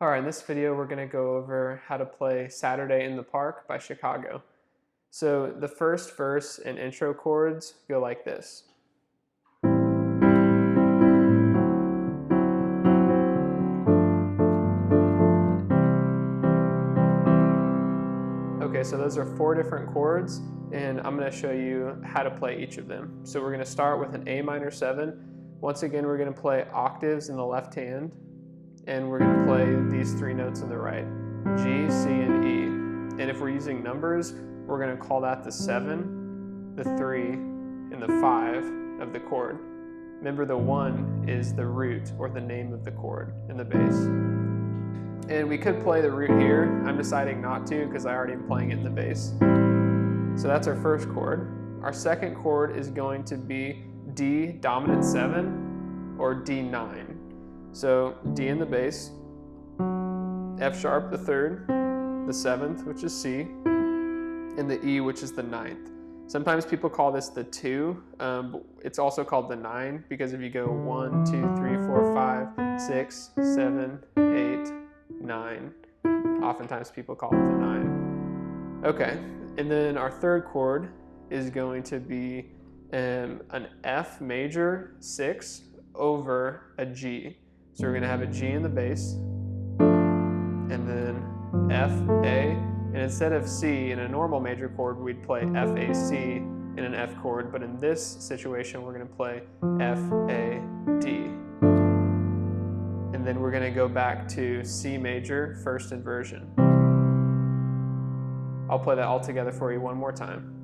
Alright, in this video we're going to go over how to play Saturday in the Park by Chicago. So the first verse and intro chords go like this. Okay, so those are 4 different chords, and I'm going to show you how to play each of them. So we're going to start with an A minor 7. Once again, we're going to play octaves in the left hand, and we're going to play these 3 notes in the right, G, C, and E. And if we're using numbers, we're going to call that the 7, the 3, and the 5 of the chord. Remember, the 1 is the root, or the name of the chord in the bass. And we could play the root here. I'm deciding not to because I already am playing it in the bass. So that's our first chord. Our second chord is going to be D dominant 7 or D9. So D in the bass, F sharp the 3rd, the 7th, which is C, and the E, which is the 9th. Sometimes people call this the 2, but it's also called the 9 because if you go 1, 2, 3, 4, 5, 6, 7, 8, 9, oftentimes people call it the 9. Okay, and then our third chord is going to be an F major 6 over a G. So we're going to have a G in the bass, and then F, A, and instead of C in a normal major chord, we'd play F, A, C in an F chord, but in this situation, we're going to play F, A, D. And then we're going to go back to C major, first inversion. I'll play that all together for you one more time.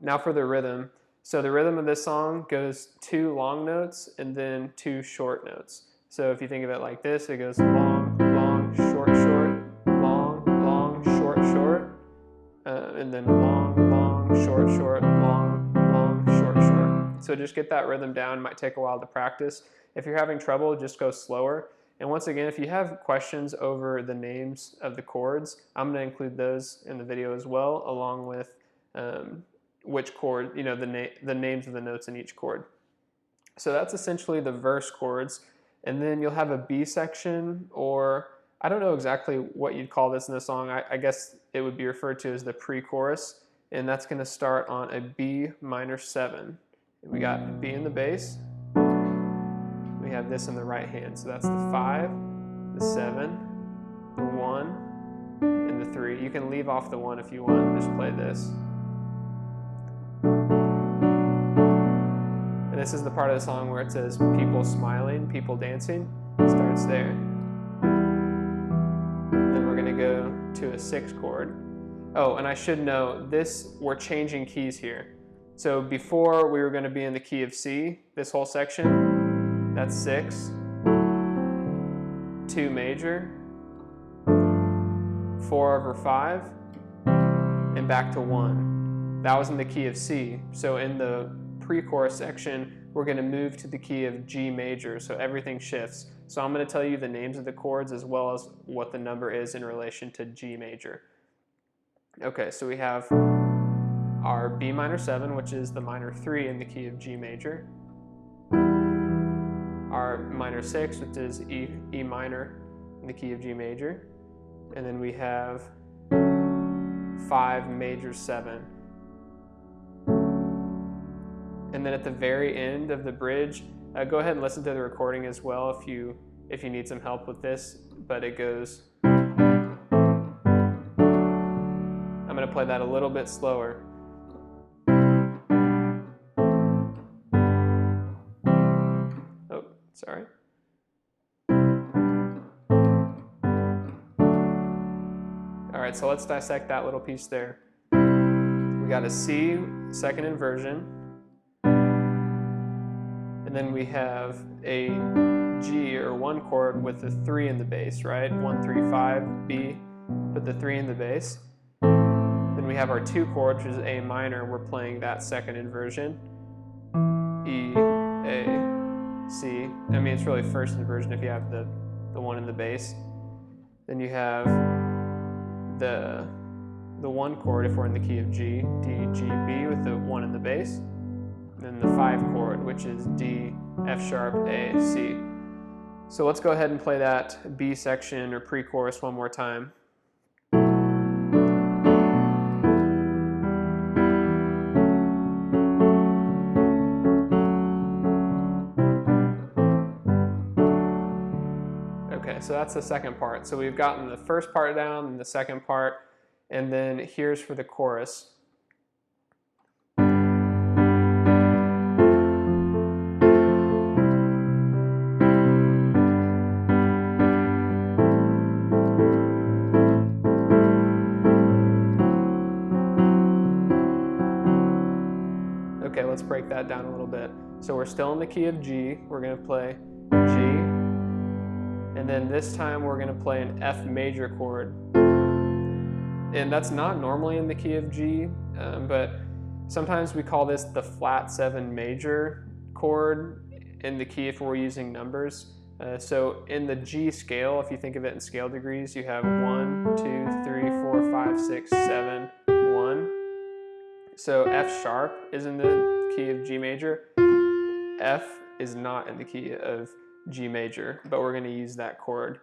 Now for the rhythm. So the rhythm of this song goes 2 long notes and then 2 short notes. So if you think of it like this, it goes long, long, short, short, long, long, short, short, and then long, long, short, short, long, long, short, short. So just get that rhythm down. It might take a while to practice. If you're having trouble, just go slower. And once again, if you have questions over the names of the chords, I'm going to include those in the video as well, along with which chord, you know, the names of the notes in each chord. So that's essentially the verse chords. And then you'll have a B section, or I don't know exactly what you'd call this in the song. I guess it would be referred to as the pre-chorus. And that's going to start on a B minor 7. And we got B in the bass. We have this in the right hand. So that's the 5, the 7, the 1, and the 3. You can leave off the 1 if you want and just play this. And this is the part of the song where it says people smiling, people dancing. It starts there. Then we're going to go to a 6 chord. Oh, and I should note, we're changing keys here. So before we were going to be in the key of C, this whole section, that's 6, 2 major, 4 over 5, and back to 1. That was in the key of C. So in the pre-chorus section, we're going to move to the key of G major, so everything shifts. So I'm going to tell you the names of the chords as well as what the number is in relation to G major. Okay, so we have our B minor 7, which is the minor 3 in the key of G major. Our minor 6, which is E minor in the key of G major. And then we have 5 major 7. And then at the very end of the bridge, go ahead and listen to the recording as well if you need some help with this, but it goes. I'm going to play that a little bit slower. Oh, sorry. All right, so let's dissect that little piece there. We got a C, second inversion. And then we have a G, or 1 chord, with the 3 in the bass, right? 1, 3, 5, B, put the 3 in the bass. Then we have our 2 chord, which is A minor. We're playing that second inversion. E, A, C. I mean, it's really first inversion if you have the 1 in the bass. Then you have the the 1 chord if we're in the key of G, D, G, B with the 1 in the bass, and then the 5 chord, which is D, F sharp, A, C. So let's go ahead and play that B section or pre-chorus one more time. Okay, so that's the second part. So we've gotten the first part down and the second part, and then here's for the chorus. Okay, let's break that down a little bit. So we're still in the key of G. We're going to play G, and then this time we're going to play an F major chord. And that's not normally in the key of G, but sometimes we call this the flat 7 major chord in the key if we're using numbers. So in the G scale, if you think of it in scale degrees, you have 1, 2, 3, 4, 5, 6, 7, 1. So F sharp is in the key of G major. F is not in the key of G major, but we're going to use that chord.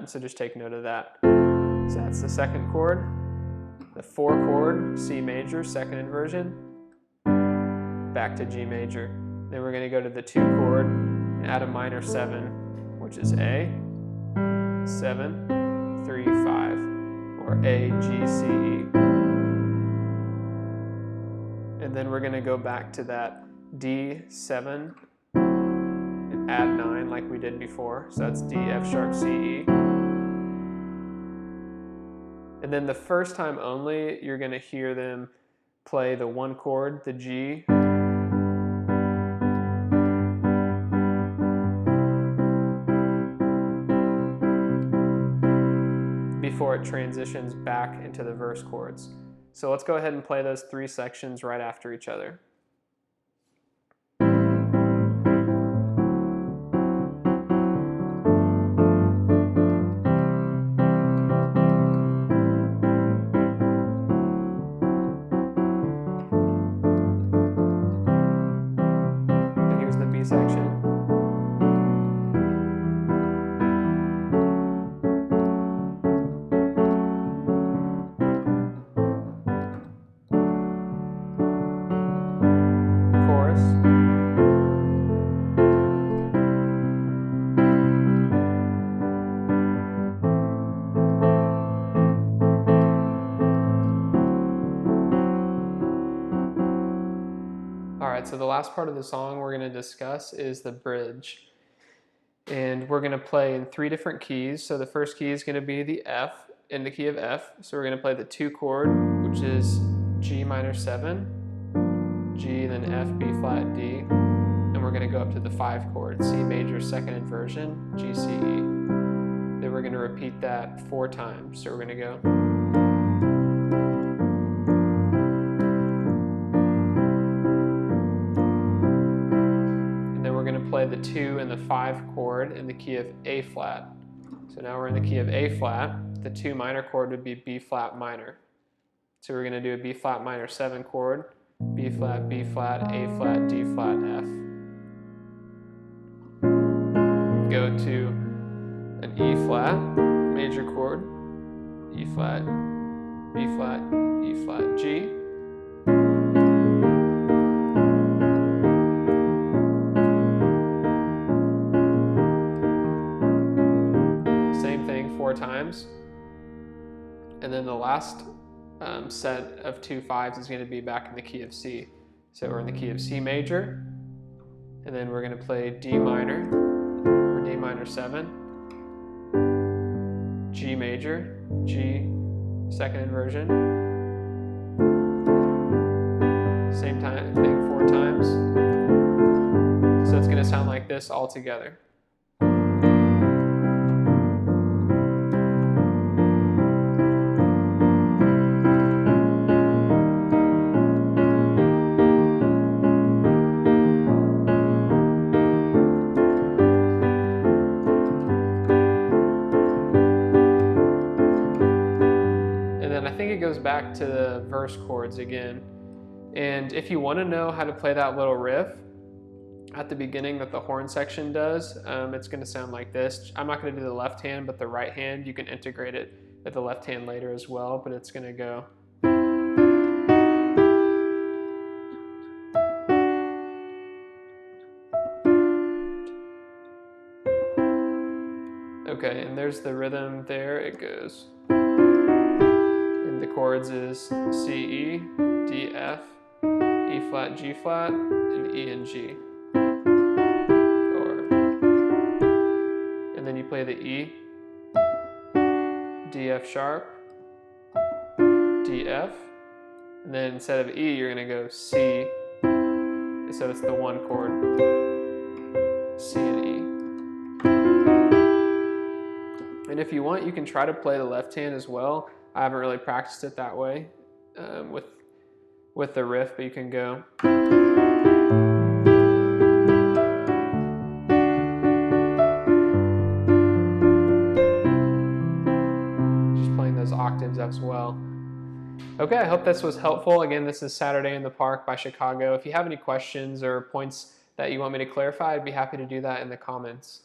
So just take note of that. So that's the second chord. The 4 chord, C major, second inversion. Back to G major. Then we're going to go to the 2 chord and add a minor 7, which is A, 7, 3, 5, or A, G, C, E. And then we're going to go back to that D7 and add 9 like we did before. So that's D, F sharp, C, E. And then the first time only, you're going to hear them play the 1 chord, the G, before it transitions back into the verse chords. So let's go ahead and play those 3 sections right after each other. So here's the B section. Alright, so the last part of the song we're going to discuss is the bridge. And we're going to play in 3 different keys. So the first key is going to be the F, in the key of F. So we're going to play the 2 chord, which is G minor 7, G, then F, B flat, D. And we're going to go up to the 5 chord, C major, second inversion, G, C, E. Then we're going to repeat that 4 times. So we're going to go. Play the 2 and the 5 chord in the key of A flat. So now we're in the key of A flat. The 2 minor chord would be B flat minor. So we're going to do a B flat minor 7 chord, B flat, A flat, D flat, F. Go to an E flat major chord, E flat, B flat, E flat, G. Times, and then the last set of 2 5s is going to be back in the key of C. So we're in the key of C major, and then we're going to play D minor or D minor 7, G major, G, second inversion, same time thing 4 times. So it's going to sound like this all together. goes back to the verse chords again. And if you want to know how to play that little riff at the beginning that the horn section does, it's going to sound like this. I'm not going to do the left hand, but the right hand, you can integrate it with the left hand later as well, but it's going to go. Okay, and there's the rhythm there. It goes. And the chords is C, E, D, F, E flat, G flat, and E and G. Or. And then you play the E, D, F sharp, D, F, and then instead of E, you're gonna go C. So it's the one chord, C and E. And if you want, you can try to play the left hand as well. I haven't really practiced it that way with the riff, but you can go. Just playing those octaves as well. Okay, I hope this was helpful. Again, this is Saturday in the Park by Chicago. If you have any questions or points that you want me to clarify, I'd be happy to do that in the comments.